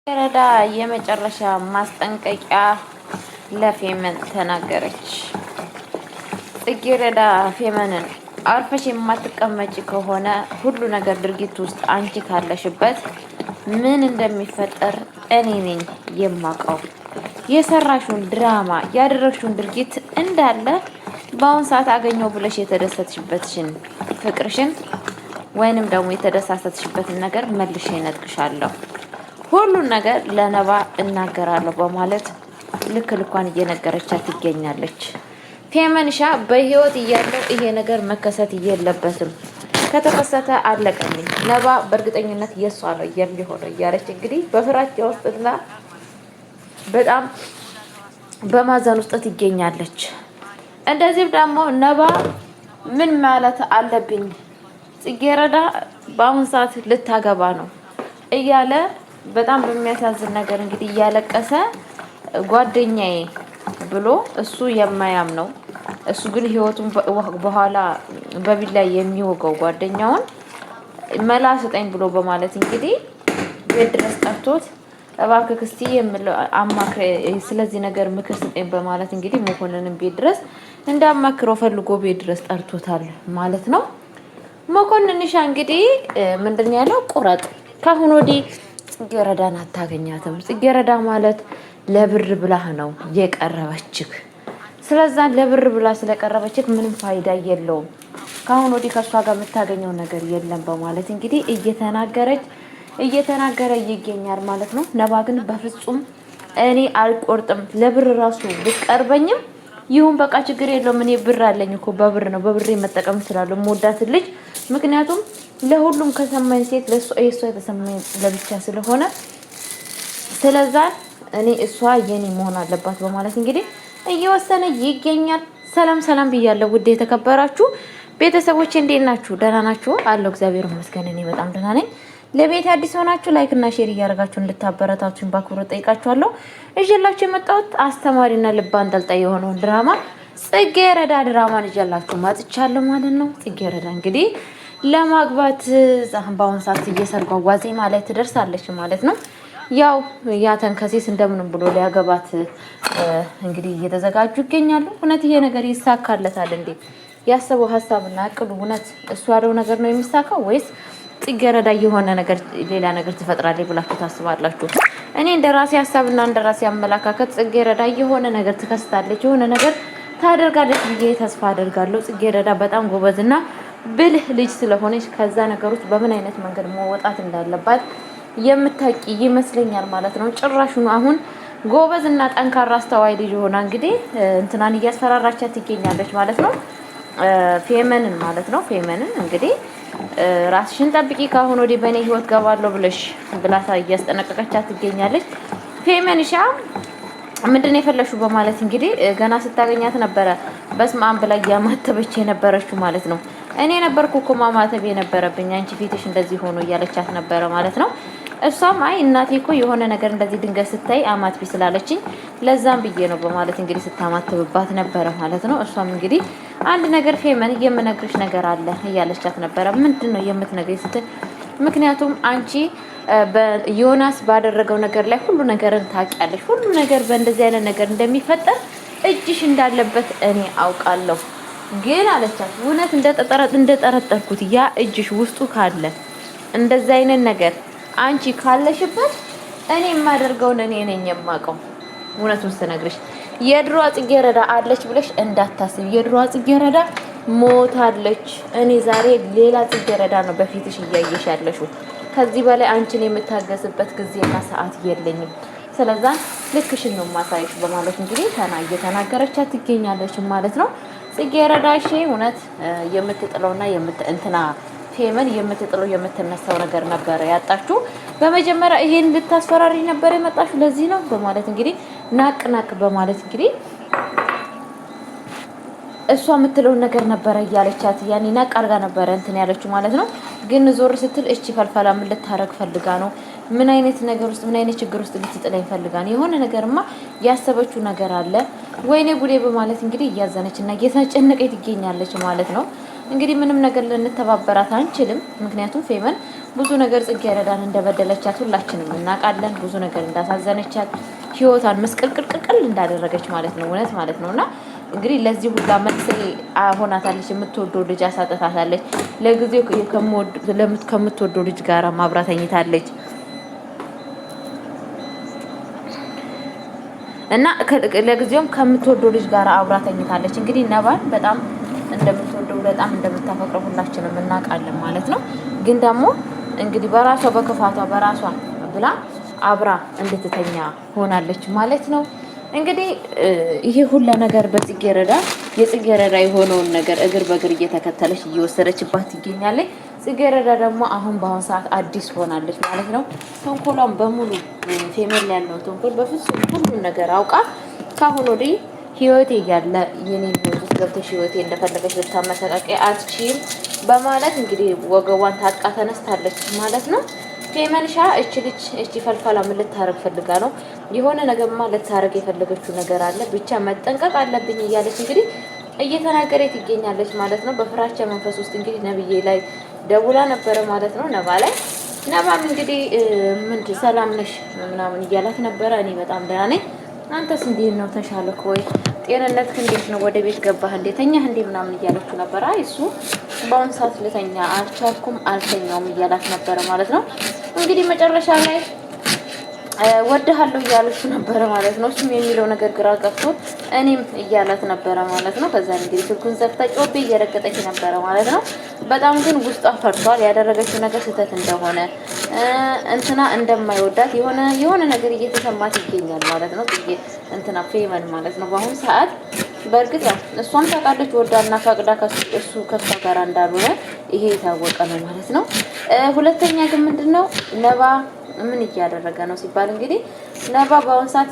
ረዳ የመጨረሻ ማስጠንቀቂያ ለፌመን ተናገረች። ጽጌረዳ ፌመንን አርፈሽ የማትቀመጪ ከሆነ ሁሉ ነገር ድርጊት ውስጥ አንቺ ካለሽበት ምን እንደሚፈጠር እኔ ነኝ የማውቀው። የሰራሽውን ድራማ ያደረግሽውን ድርጊት እንዳለ በአሁን ሰዓት አገኘው ብለሽ የተደሰትሽበትሽን ፍቅርሽን ወይንም ደግሞ የተደሳሰትሽበትን ነገር መልሼ እነጥቅሻለሁ። ሁሉን ነገር ለነባ እናገራለሁ በማለት ልክ ልኳን እየነገረቻት ትገኛለች። ፌመንሻ በህይወት እያለው ይሄ ነገር መከሰት የለበትም፣ ከተከሰተ አለቀልኝ፣ ነባ በእርግጠኝነት የሷ ነው የሚሆነው እያለች እንግዲህ በፍራቻ ውስጥና በጣም በማዘን ውስጥ ትገኛለች። እንደዚህም ደግሞ ነባ ምን ማለት አለብኝ፣ ጽጌረዳ በአሁን ሰዓት ልታገባ ነው እያለ በጣም በሚያሳዝን ነገር እንግዲህ እያለቀሰ ጓደኛዬ ብሎ እሱ የማያምነው እሱ ግን ህይወቱን በኋላ በቢላ የሚወጋው ጓደኛውን መላ ስጠኝ ብሎ በማለት እንግዲህ ቤት ድረስ ጠርቶት እባክህ እስቲ የምለው አማክሬ ስለዚህ ነገር ምክር ስጠኝ በማለት እንግዲህ መኮንንን ቤት ድረስ እንዳማክረው ፈልጎ ቤት ድረስ ጠርቶታል ማለት ነው። መኮንንሻ እንግዲህ ምንድነው ያለው? ቁረጥ፣ ካሁን ወዲህ ጽጌረዳን አታገኛትም። ጽጌረዳ ማለት ለብር ብላህ ነው የቀረበችክ። ስለዛ ለብር ብላ ስለቀረበችክ ምንም ፋይዳ የለውም። ካሁን ወዲህ ከሷ ጋር የምታገኘው ነገር የለም በማለት እንግዲህ እየተናገረ ይገኛል ማለት ነው። ነባ ግን በፍጹም እኔ አልቆርጥም፣ ለብር ራሱ ብትቀርበኝም ይሁን በቃ ችግር የለውም፣ እኔ ብር አለኝ እኮ በብር ነው በብሬ መጠቀም እችላለሁ የምወዳት ልጅ። ምክንያቱም ለሁሉም ከሰማኝ ሴት ለእሷ የተሰማኝ ለብቻ ስለሆነ ስለዛ እኔ እሷ የኔ መሆን አለባት በማለት እንግዲህ እየወሰነ ይገኛል። ሰላም ሰላም ብያለሁ ውድ የተከበራችሁ ቤተሰቦች፣ እንዴት ናችሁ? ደህና ናችሁ? አለው እግዚአብሔር ይመስገን እኔ በጣም ደህና ነኝ። ለቤት አዲስ ሆናችሁ ላይክ እና ሼር እያደረጋችሁ እንድታበረታችሁን በአክብሮት ጠይቃችኋለሁ። እጀላችሁ የመጣሁት አስተማሪና ልብ አንጠልጣይ የሆነውን ድራማ ጽጌረዳ ድራማን እጀላችሁ መጥቻለሁ ማለት ነው። ጽጌረዳ እንግዲህ ለማግባት በአሁን ሰዓት እየሰርጓ ዋዜማ ላይ ትደርሳለች ማለት ነው። ያው ያ ተንከሴስ እንደምንም ብሎ ሊያገባት እንግዲህ እየተዘጋጁ ይገኛሉ። እውነት ይሄ ነገር ይሳካለታል እንዴ? ያሰበው ሀሳብና እቅዱ እውነት እሱ ያለው ነገር ነው የሚሳካው ወይስ ጽጌረዳ የሆነ ነገር ሌላ ነገር ትፈጥራለች ብላችሁ ታስባላችሁ? እኔ እንደራሴ ሀሳብና እንደራሴ አመለካከት ጽጌረዳ የሆነ ነገር ትከስታለች፣ የሆነ ነገር ታደርጋለች ብዬ ተስፋ አደርጋለሁ። ጽጌረዳ በጣም ጎበዝና ብልህ ልጅ ስለሆነች ከዛ ነገሮች በምን አይነት መንገድ መወጣት እንዳለባት የምታውቂ ይመስለኛል ማለት ነው። ጭራሹን አሁን ጎበዝና ጠንካራ አስተዋይ ልጅ ሆና እንግዲህ እንትናን እያስፈራራቻት ትገኛለች ማለት ነው። ፌመንን ማለት ነው። ፌመንን እንግዲህ ራስሽን ጠብቂ፣ ካሁን ወዲህ በእኔ ህይወት ገባለሁ ብለሽ ብላታ እያስጠነቀቀቻት ትገኛለች። ፌመንሻ ምንድነው የፈለሽው በማለት እንግዲህ ገና ስታገኛት ነበረ በስመ አብ ብላ እያማተበች የነበረችው ማለት ነው። እኔ ነበርኩ እኮ ማማተብ የነበረብኝ አንቺ ፊትሽ እንደዚህ ሆኖ እያለቻት ነበረ ማለት ነው። እሷም አይ እናቴ እኮ የሆነ ነገር እንደዚህ ድንገት ስታይ አማትቢ ስላለችኝ ለዛም ብዬ ነው በማለት እንግዲህ ስታማትብባት ነበረ ማለት ነው። እሷም እንግዲህ አንድ ነገር ፌመን የምነግርሽ ነገር አለ እያለቻት ነበረ። ምንድን ነው የምትነግሪኝ ስትል ምክንያቱም አንቺ በዮናስ ባደረገው ነገር ላይ ሁሉ ነገርን ታውቂያለሽ፣ ሁሉ ነገር በእንደዚህ አይነት ነገር እንደሚፈጠር እጅሽ እንዳለበት እኔ አውቃለሁ። ግን አለቻት እውነት እንደጠረጠርኩት ያ እጅሽ ውስጡ ካለ እንደዚህ አይነት ነገር አንቺ ካለሽበት እኔ የማደርገውን እኔ ነኝ የማውቀው። እውነቱን ስነግርሽ የድሮ ጽጌረዳ አለች ብለሽ እንዳታስብ፣ የድሮ ጽጌረዳ ሞታለች። እኔ ዛሬ ሌላ ጽጌረዳ ነው በፊትሽ እያየሽ ያለሽው። ከዚህ በላይ አንቺን የምታገስበት ጊዜና ሰዓት የለኝም። ስለዛ ልክሽን ነው ማሳይሽ በማለት እንግዲህ እየተናገረቻት ትገኛለች ማለት ነው። ጽጌረዳ እሺ እውነት የምትጥለውና እንትና ፌመን የምትጥለው የምትነሳው ነገር ነበረ ያጣችሁ። በመጀመሪያ ይሄን ልታስፈራሪ ነበር የመጣችሁ ለዚህ ነው በማለት እንግዲህ ናቅ በማለት እንግዲህ እሷ የምትለው ነገር ነበረ እያለቻት ያኔ ናቅ አድርጋ ነበረ እንትን ያለችው ማለት ነው። ግን ዞር ስትል እቺ ፈልፈላ ምን ልታረግ ፈልጋ ነው? ምን አይነት ነገር ውስጥ ምን አይነት ችግር ውስጥ ልትጥለኝ ፈልጋ ነው? የሆነ ነገርማ ያሰበችው ነገር አለ ወይኔ ጉዴ በማለት እንግዲህ እያዘነችና እየተጨነቀች ትገኛለች ማለት ነው። እንግዲህ ምንም ነገር ልንተባበራት አንችልም። ምክንያቱም ፌመን ብዙ ነገር ጽጌረዳን እንደበደለቻት ሁላችንም እናውቃለን። ብዙ ነገር እንዳሳዘነቻት ህይወቷን መስቀልቅልቅል እንዳደረገች ማለት ነው፣ እውነት ማለት ነውና እንግዲህ ለዚህ ሁላ መንስኤ ሆናታለች። የምትወደው ልጅ አሳጥታታለች። ለጊዜው ከምትወደው ልጅ ጋር ማብራተኝታለች እና ለጊዜውም ከምትወደው ልጅ ጋር አብራተኝታለች። እንግዲህ ነባን በጣም እንደምትወደው በጣም እንደምታፈቅረው ሁላችንም እናውቃለን ማለት ነው። ግን ደግሞ እንግዲህ በራሷ በክፋቷ በራሷ ብላ አብራ እንድትተኛ ሆናለች ማለት ነው። እንግዲህ ይሄ ሁላ ነገር የጽጌረዳ የሆነውን ነገር እግር በእግር እየተከተለች እየወሰደችባት ትገኛለች። ጽጌረዳ ደግሞ አሁን በአሁን ሰዓት አዲስ ሆናለች ማለት ነው። ተንኮሏን በሙሉ ፌሜል ያለው ተንኮል በፍጹም ሁሉን ነገር አውቃ ካሁን ወዲህ ህይወቴ እያለ የኔን ህይወት ውስጥ ገብተሽ ህይወቴ እንደፈለገች ልታመሰቃቀይ አትችይም በማለት እንግዲህ ወገቧን ታጥቃ ተነስታለች ማለት ነው። ፌመንሻ እቺ ፈልፈላ ምን ልታረግ ፈልጋ ነው? የሆነ ነገርማ ልታረግ የፈለገችው ነገር አለ። ብቻ መጠንቀቅ አለብኝ እያለች እንግዲህ እየተናገረች ትገኛለች ማለት ነው። በፍራቻ መንፈስ ውስጥ እንግዲህ ነብዬ ላይ ደውላ ነበረ ማለት ነው። ነባ ላይ ነባም እንግዲህ ምን ሰላም ነሽ ምናምን እያላት ነበረ። እኔ በጣም ደህና ነኝ፣ አንተስ እንዴት ነው? ተሻለክ ወይ? ጤንነትህ እንዴት ነው? ወደ ቤት ገባህ እንዴ? ተኛህ እንዴ? ምናምን እያለችው ነበረ። አይ እሱ በአሁን ሰዓት ልተኛ አልቻልኩም አልተኛውም እያላት ነበረ ማለት ነው። እንግዲህ መጨረሻ ላይ ወድሃለሁ እያለችው ነበረ ማለት ነው። እሱም የሚለው ነገር ግራ ገብቶት እኔም እያላት ነበረ ማለት ነው። ከዛ እንግዲህ ስልኩን ዘግታ ጮቤ እየረገጠች ነበረ ማለት ነው። በጣም ግን ውስጧ ፈርቷል። ያደረገችው ነገር ስህተት እንደሆነ እንትና እንደማይወዳት የሆነ ነገር እየተሰማት ይገኛል ማለት ነው። እንትና ፌመን ማለት ነው በአሁኑ ሰዓት በእርግጥ ያው እሷም ታውቃለች ወዳና ፈቅዳ እሱ ከሷ ጋር እንዳልሆነ ይሄ የታወቀ ነው ማለት ነው። ሁለተኛ ግን ምንድነው ነባ ምን እያደረገ ነው ሲባል እንግዲህ ነባ በአሁኑ ሰዓት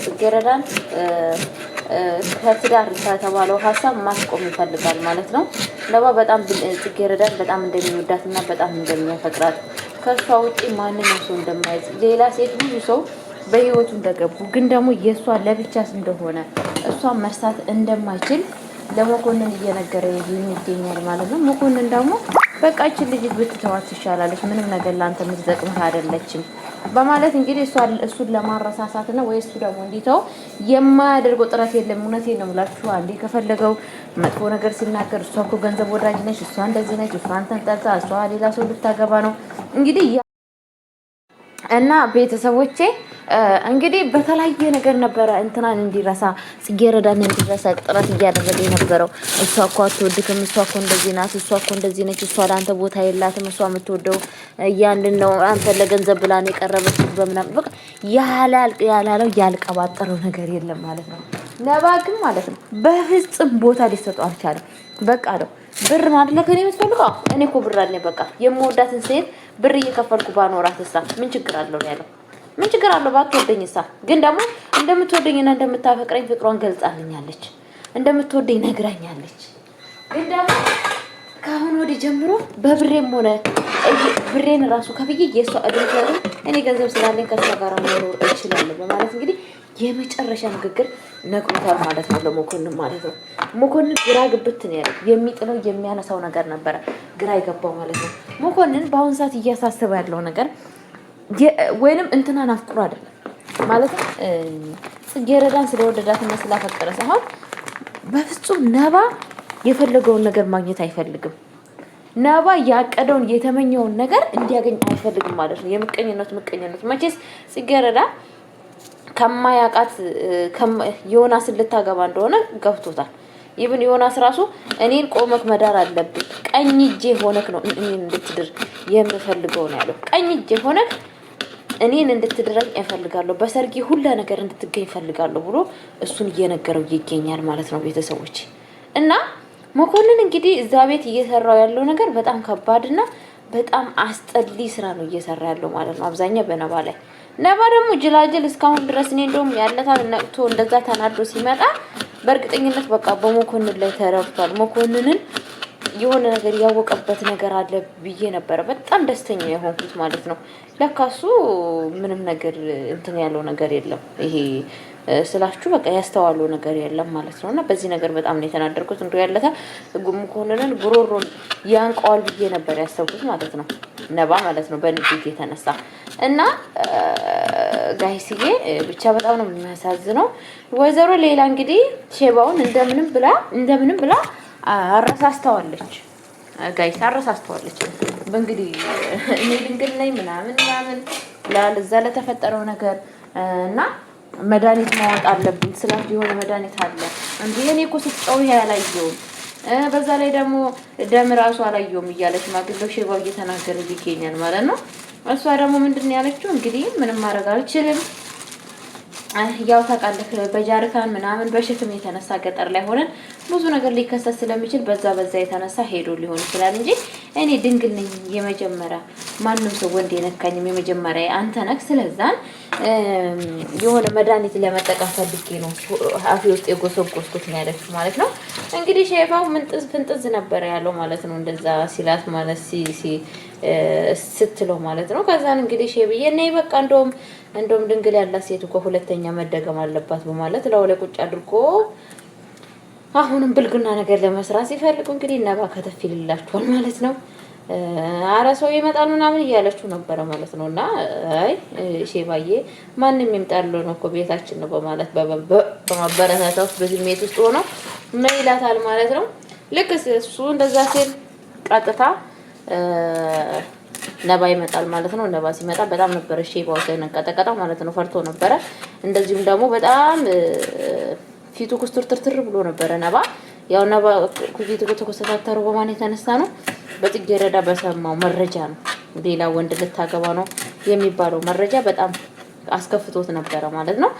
ጽጌረዳን ከትዳር ከተባለው ሀሳብ ማስቆም ይፈልጋል ማለት ነው። ነባ በጣም ጽጌረዳን በጣም እንደሚወዳትና በጣም እንደሚያፈቅራት ከሷ ውጪ ማንንም ሰው እንደማይዝ ሌላ ሴት ብዙ ሰው በህይወቱ እንደገቡ ግን ደግሞ የሷ ለብቻስ እንደሆነ እሷ መርሳት እንደማይችል ለመኮንን እየነገረ ይገኛል ማለት ነው። መኮንን ደግሞ በቃችን ልጅ ብትተዋት ትሻላለች፣ ምንም ነገር ላንተ የምትጠቅምህ አይደለችም በማለት እንግዲህ እሱን ለማረሳሳት ነው ወይ እሱ ደግሞ እንዲተው የማያደርገው ጥረት የለም። እውነቴን ነው የምላችሁ። አንዴ ከፈለገው መጥፎ ነገር ሲናገር እሷ እኮ ገንዘብ ወዳጅ ነች፣ እሷ እንደዚህ ነች፣ እሷ አንተን ጠልታ እሷ ሌላ ሰው ልታገባ ነው እንግዲህ እና ቤተሰቦቼ እንግዲህ በተለያየ ነገር ነበረ እንትናን እንዲረሳ ጽጌረዳን እንዲረሳ ጥረት እያደረገ የነበረው። እሷ እኮ አትወድክም፣ እሷ እኮ እንደዚህ ናት፣ እሷ እኮ እንደዚህ ነች፣ እሷ ለአንተ ቦታ የላትም፣ እሷ የምትወደው ያንን ነው፣ አንተ ለገንዘብ ብላ ነው የቀረበችው በምናምን በቃ ያላለው ያልቀባጠረው ነገር የለም ማለት ነው። ነባ ግን ማለት ነው በፍጹም ቦታ ሊሰጠው አልቻለም። በቃ ነው ብር ማለት ለከኔ የምትፈልገው እኔ እኮ ብር አለኝ፣ በቃ የምወዳትን ሴት ብር እየከፈልኩ ባኖራት እሳ ምን ችግር አለው ያለው። ምን ችግር አለው ባትወደኝ እሳ። ግን ደግሞ እንደምትወደኝና እንደምታፈቅረኝ ፍቅሯን ገልጻልኛለች፣ እንደምትወደኝ ነግራኛለች። ግን ደግሞ ከአሁን ወዲህ ጀምሮ በብሬም ሆነ ብሬን ራሱ ከፍዬ የሷ እድል እኔ ገንዘብ ስላለኝ ከሷ ጋር መኖር እችላለሁ በማለት እንግዲህ የመጨረሻ ንግግር ነግሮታል ማለት ነው ለመኮንን ማለት ነው። መኮንን ግራ ግብት ነው ያለው። የሚጥለው የሚያነሳው ነገር ነበረ ግራ ይገባው ማለት ነው። መኮንን በአሁን ሰዓት እያሳሰበ ያለው ነገር ወይንም እንትናን አፍቅሮ አይደለም ማለት ጽጌረዳን ስለወደዳትና ስላፈቀረ ሳይሆን በፍጹም ነባ የፈለገውን ነገር ማግኘት አይፈልግም። ነባ ያቀደውን የተመኘውን ነገር እንዲያገኝ አይፈልግም ማለት ነው። የምቀኝነት መቼስ ጽጌረዳ ከማያቃት ዮናስን ልታገባ እንደሆነ ገብቶታል። ይብን ዮናስ ራሱ እኔን ቆመክ መዳር አለብኝ፣ ቀኝ እጄ ሆነክ ነው እኔን እንድትድር የምፈልገው ነው ያለው። ቀኝ እጄ ሆነክ እኔን እንድትድረኝ እፈልጋለሁ፣ በሰርጊ ሁላ ነገር እንድትገኝ እፈልጋለሁ ብሎ እሱን እየነገረው ይገኛል ማለት ነው ቤተሰቦች። እና መኮንን እንግዲህ እዛ ቤት እየሰራው ያለው ነገር በጣም ከባድና በጣም አስጠሊ ስራ ነው እየሰራ ያለው ማለት ነው አብዛኛው በነባ ላይ። ነባ ደግሞ ጅላጅል እስካሁን ድረስ እኔ እንደውም ያለታል ነቅቶ እንደዛ ተናዶ ሲመጣ በእርግጠኝነት በቃ በመኮንን ላይ ተረፍቷል። መኮንንን የሆነ ነገር ያወቀበት ነገር አለ ብዬ ነበረ በጣም ደስተኛ የሆንኩት ማለት ነው። ለካሱ ምንም ነገር እንትን ያለው ነገር የለም። ይሄ ስላችሁ በቃ ያስተዋሉ ነገር የለም ማለት ነው። እና በዚህ ነገር በጣም ነው የተናደርኩት። እንደው ያለታ መኮንንን ጉሮሮን ያንቀዋል ብዬ ነበር ያሰብኩት ማለት ነው። ነባ ማለት ነው በንዴት የተነሳ እና ጋይስዬ ብቻ በጣም ነው የሚያሳዝነው። ወይዘሮ ሌላ እንግዲህ ሼባውን እንደምንም ብላ አረሳስተዋለች። ጋይስ አረሳስተዋለች። በእንግዲህ እኔ ድንግል ነኝ ምናምን ለዛ ለተፈጠረው ነገር እና መድኃኒት ማወቅ አለብኝ ስላት የሆነ መድኃኒት አለ እንዴ እኔ እኮ ስትጨው ያላየውም በዛ ላይ ደግሞ ደም ራሱ አላየውም እያለች ማግለው ሼባው እየተናገረ ይገኛል ማለት ነው። እሷ ደግሞ ምንድን ያለችው እንግዲህ ምንም ማድረግ አልችልም ያው ታውቃለህ በጃርካን ምናምን በሽክም የተነሳ ገጠር ላይ ሆነን ብዙ ነገር ሊከሰት ስለሚችል በዛ የተነሳ ሄዶ ሊሆን ይችላል እንጂ እኔ ድንግል ነኝ የመጀመሪያ ማንም ሰው ወንድ የነካኝም የመጀመሪያ አንተ ነህ። ስለዛን የሆነ መድኃኒት ለመጠቀም ፈልጌ ነው አፌ ውስጥ የጎሰጎስኩት ነው ያለችው ማለት ነው። እንግዲህ ሼፋው ፍንጥዝ ነበር ያለው ማለት ነው። እንደዛ ሲላት ማለት ስትለው ማለት ነው። ከዛን እንግዲህ ሼብዬ ነይ በቃ እንደውም ድንግል ያላት ሴት እኮ ሁለተኛ መደገም አለባት በማለት ለወለ ቁጭ አድርጎ አሁንም ብልግና ነገር ለመስራት ሲፈልጉ እንግዲህ ነባ ከተፍ ይልላችኋል ማለት ነው። አረ ሰው ይመጣል ምናምን እያለችው ነበረ ማለት ነው። እና አይ ሼባዬ ማንም ይምጣል ነው እኮ ቤታችን ነው በማለት በማበረታታት ውስጥ በስሜት ውስጥ ሆኖ ምን ይላታል ማለት ነው። ልክ እሱ እንደዛ ሲል ቀጥታ ነባ ይመጣል ማለት ነው። ነባ ሲመጣ በጣም ነበረ ሼባው ተነቀጠቀጠ ማለት ነው። ፈርቶ ነበረ። እንደዚሁም ደግሞ በጣም ፊቱ ኩስትርትር ብሎ ነበረ ነባ። ያው ነባ ፊቱ ተኮሰታተረው በማን የተነሳ ነው? በጽጌረዳ በሰማው መረጃ ነው። ሌላ ወንድ ልታገባ ነው የሚባለው መረጃ በጣም አስከፍቶት ነበረ ማለት ነው።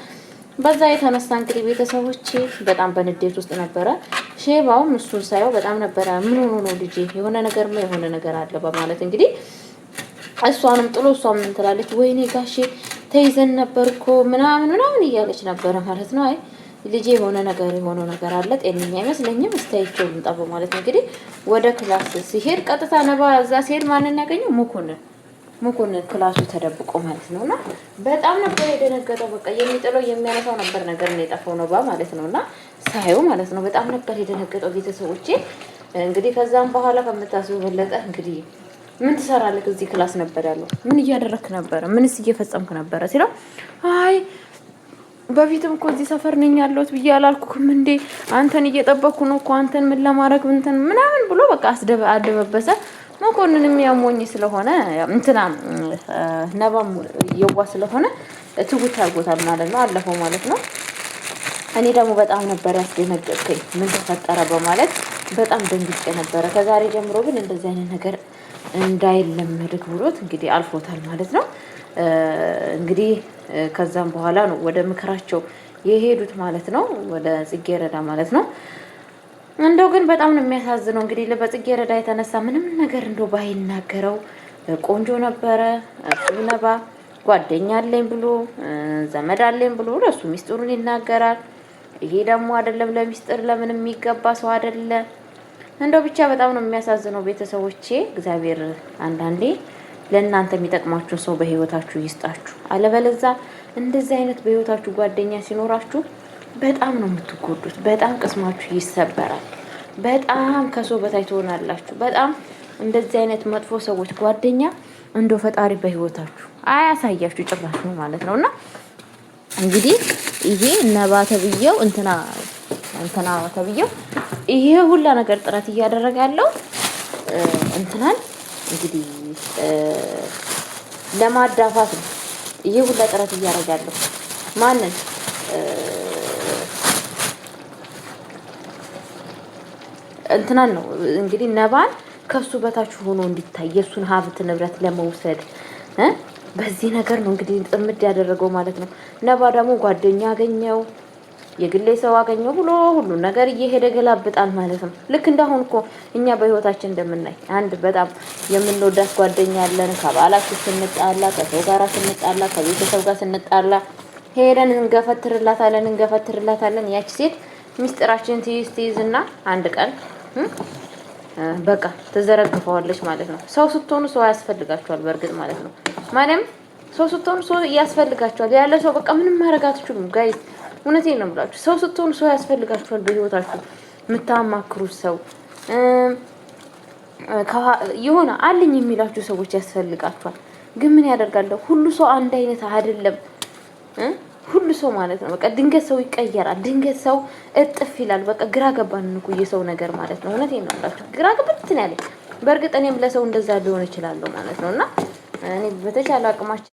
በዛ የተነሳ እንግዲህ ቤተሰቦቼ በጣም በንዴት ውስጥ ነበረ። ሼባውም እሱን ሳየው በጣም ነበረ ምን ሆኖ ነው ልጄ የሆነ ነገር አለ በማለት እንግዲህ እሷንም ጥሎ እሷም ምን ትላለች? ወይኔ ጋሼ ተይዘን ነበርኮ ምናምን እያለች ነበረ ማለት ነው። አይ ልጄ የሆነ ነገር አለ ጤነኛ አይመስለኝም እስታይቸው ልምጣ በማለት እንግዲህ ወደ ክላስ ሲሄድ ቀጥታ ነባ እዛ ሲሄድ ማንን ያገኘው? ሙኩንን ክላሱ ተደብቆ ማለት ነውና በጣም ነበር የደነገጠው። በቃ የሚጥለው የሚያነሳው ነበር ነገር ነው የጠፋው ነባ ማለት ነውና ሳይው ማለት ነው በጣም ነበር የደነገጠው ቤተሰቦቼ። እንግዲህ ከዛም በኋላ ከምታስቡ በለጠ እንግዲህ ምን ትሰራለህ እዚህ ክላስ ነበር ያለው? ምን እያደረክ ነበረ? ምንስ እየፈጸምክ ነበረ ሲለው አይ በፊትም እኮ እዚህ ሰፈር ነኝ ያለሁት ብዬ አላልኩክም እንዴ? አንተን እየጠበቅኩ ነው እኮ አንተን ምን ለማድረግ ምናምን ብሎ በቃ አደበበሰ። መኮንንም ያሞኝ ስለሆነ እንትና ነባም የዋ ስለሆነ ትውት አድርጎታል ማለት ነው። አለፈው ማለት ነው። እኔ ደግሞ በጣም ነበር ያስደነገጥከኝ ምን ተፈጠረ በማለት በጣም ደንግጬ ነበረ። ከዛሬ ጀምሮ ግን እንደዚህ አይነት ነገር እንዳይለመድክ ብሎት እንግዲህ አልፎታል ማለት ነው። እንግዲህ ከዛም በኋላ ነው ወደ ምክራቸው የሄዱት ማለት ነው። ወደ ጽጌረዳ ማለት ነው። እንደው ግን በጣም ነው የሚያሳዝነው። እንግዲህ በጽጌረዳ የተነሳ ምንም ነገር እንደው ባይናገረው ቆንጆ ነበረ። ነባ ጓደኛ አለኝ ብሎ ዘመድ አለኝ ብሎ ለሱ ሚስጥሩን ይናገራል። ይሄ ደግሞ አይደለም ለሚስጥር ለምን የሚገባ ሰው አይደለም። እንደው ብቻ በጣም ነው የሚያሳዝነው ቤተሰቦቼ። እግዚአብሔር አንዳንዴ ለእናንተ የሚጠቅማችሁ ሰው በህይወታችሁ ይስጣችሁ። አለበለዛ እንደዚህ አይነት በህይወታችሁ ጓደኛ ሲኖራችሁ በጣም ነው የምትጎዱት። በጣም ቅስማችሁ ይሰበራል። በጣም ከሰው በታይ ትሆናላችሁ። በጣም እንደዚህ አይነት መጥፎ ሰዎች ጓደኛ እንደው ፈጣሪ በህይወታችሁ አያሳያችሁ ጭራሽ ነው ማለት ነውና እንግዲህ ይሄ ነባ ተብየው እንትና ተብየው ይሄ ሁላ ነገር ጥረት እያደረገ ያለው እንትናን እንግዲህ ለማዳፋት ነው። ይሄ ሁላ ጥረት እያደረገ ያለው ማንን እንትናን ነው እንግዲህ ነባን ከሱ በታች ሆኖ እንዲታይ የሱን ሀብት ንብረት ለመውሰድ በዚህ ነገር ነው እንግዲህ ጥምድ ያደረገው ማለት ነው። ነባ ደግሞ ጓደኛ አገኘው የግሌ ሰው አገኘው ብሎ ሁሉ ነገር እየሄደ ገላብጣል ማለት ነው። ልክ እንዳሁን እኮ እኛ በህይወታችን እንደምናይ አንድ በጣም የምንወዳት ጓደኛ ያለን ከባላችን ስንጣላ፣ ከሰው ጋር ስንጣላ፣ ከቤተሰብ ጋር ስንጣላ ሄደን እንገፈትርላታለን። ያቺ ሴት ሚስጥራችን ትይዝና አንድ ቀን በቃ ተዘረግፈዋለች ማለት ነው። ሰው ስትሆኑ ሰው ያስፈልጋቸዋል በእርግጥ ማለት ነው። ማለም ሰው ስትሆኑ ሰው ያስፈልጋቸዋል። ያለ ሰው በቃ ምንም ማድረግ አትችሉም ጋይስ። እውነቴን ነው የምላችሁ። ሰው ስትሆኑ ሰው ያስፈልጋችኋል። በህይወታችሁ የምታማክሩት ሰው የሆነ አለኝ የሚላችሁ ሰዎች ያስፈልጋችኋል። ግን ምን ያደርጋለሁ ሁሉ ሰው አንድ አይነት አይደለም። ሁሉ ሰው ማለት ነው በቃ ድንገት ሰው ይቀየራል። ድንገት ሰው እጥፍ ይላል። በቃ ግራ ገባን እኮ የሰው ነገር ማለት ነው። እውነቴን ነው የምላችሁ ግራ ገብት ነው ያለኝ። በእርግጥ እኔም ለሰው እንደዛ ሊሆን ይችላል ማለት ነውና እኔ በተቻለ አቅማችን